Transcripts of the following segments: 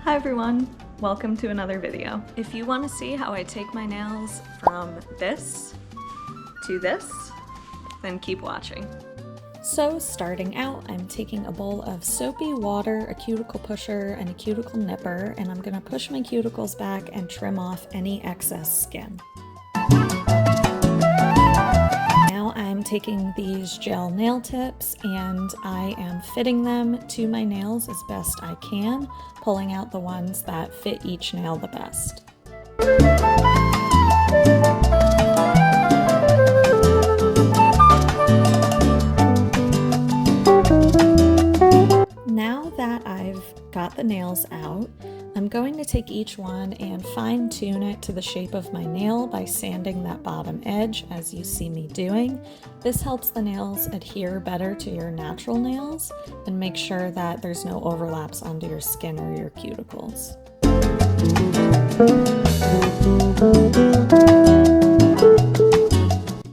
Hi everyone, welcome to another video. If you want to see how I take my nails from this to this, then keep watching. So starting out, I'm taking a bowl of soapy water, a cuticle pusher, and a cuticle nipper, and I'm going to push my cuticles back and trim off any excess skin. Now I'm taking these gel nail tips and I am fitting them to my nails as best I can, pulling out the ones that fit each nail the best. Now that I've got the nails out, I'm going to take each one and fine tune it to the shape of my nail by sanding that bottom edge as you see me doing. This helps the nails adhere better to your natural nails and make sure that there's no overlaps onto your skin or your cuticles.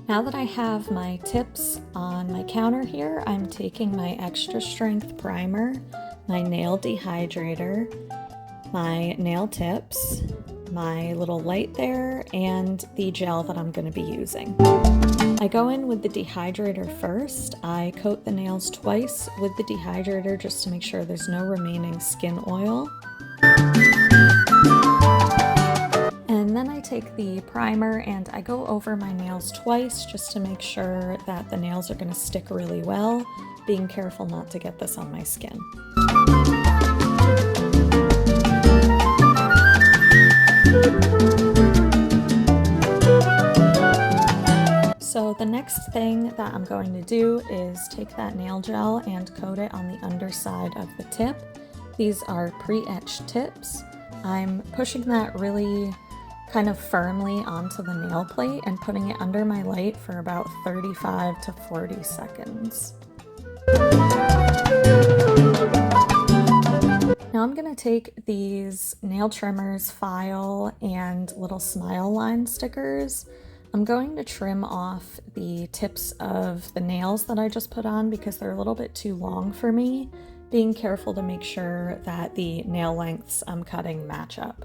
Now that I have my tips on my counter here, I'm taking my extra strength primer, my nail dehydrator, my nail tips, my little light there, and the gel that I'm going to be using. I go in with the dehydrator first. I coat the nails twice with the dehydrator just to make sure there's no remaining skin oil. And then I take the primer and I go over my nails twice just to make sure that the nails are going to stick really well, being careful not to get this on my skin. So the next thing that I'm going to do is take that nail gel and coat it on the underside of the tip. These are pre-etched tips. I'm pushing that really kind of firmly onto the nail plate and putting it under my light for about 35 to 40 seconds. Now I'm going to take these nail trimmers, file, and little smile line stickers. I'm going to trim off the tips of the nails that I just put on because they're a little bit too long for me, being careful to make sure that the nail lengths I'm cutting match up.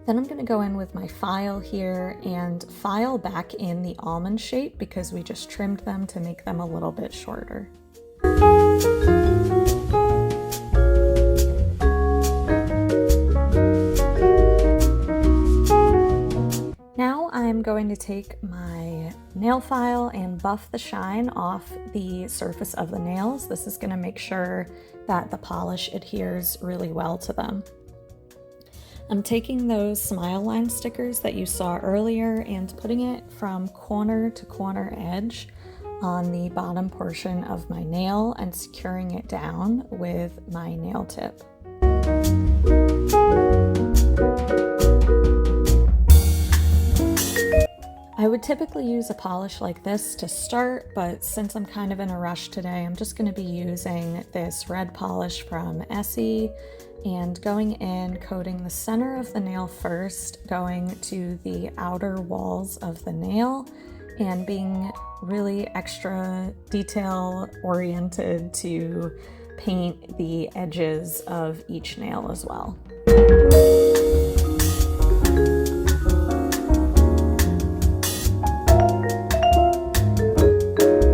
Then I'm going to go in with my file here and file back in the almond shape because we just trimmed them to make them a little bit shorter. Now I'm going to take my nail file and buff the shine off the surface of the nails. This is going to make sure that the polish adheres really well to them. I'm taking those smile line stickers that you saw earlier and putting it from corner to corner edge on the bottom portion of my nail and securing it down with my nail tip. I would typically use a polish like this to start, but since I'm kind of in a rush today, I'm just going to be using this red polish from Essie and going in, coating the center of the nail first, going to the outer walls of the nail, and being really extra detail oriented to paint the edges of each nail as well.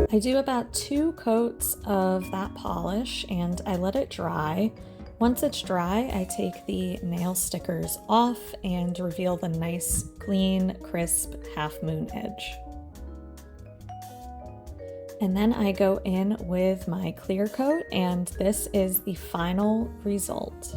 I do about 2 coats of that polish and I let it dry. Once it's dry, I take the nail stickers off and reveal the nice, clean, crisp half moon edge. And then I go in with my clear coat, and this is the final result.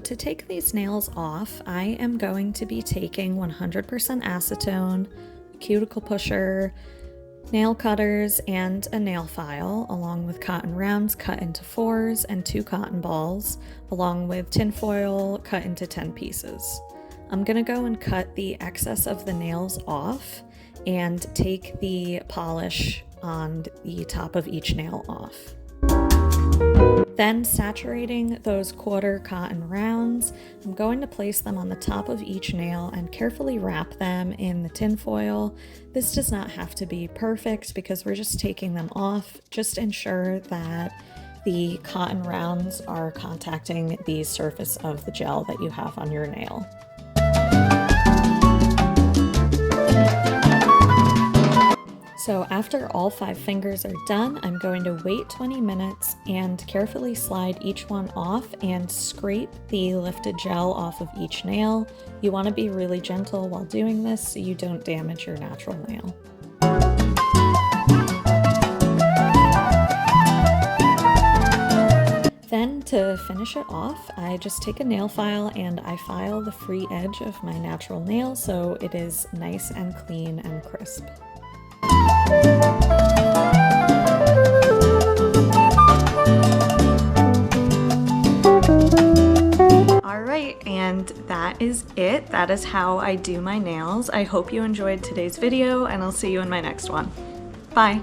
To take these nails off, I am going to be taking 100% acetone, a cuticle pusher, nail cutters, and a nail file, along with cotton rounds cut into 4s and 2 cotton balls, along with tin foil cut into 10 pieces. I'm going to go and cut the excess of the nails off and take the polish on the top of each nail off. Then, saturating those quarter cotton rounds, I'm going to place them on the top of each nail and carefully wrap them in the tin foil. This does not have to be perfect because we're just taking them off. Just ensure that the cotton rounds are contacting the surface of the gel that you have on your nail. So after all 5 fingers are done, I'm going to wait 20 minutes and carefully slide each one off and scrape the lifted gel off of each nail. You want to be really gentle while doing this so you don't damage your natural nail. Then to finish it off, I just take a nail file and I file the free edge of my natural nail so it is nice and clean and crisp. Alright, and that is it. That is how I do my nails. I hope you enjoyed today's video, and I'll see you in my next one. Bye!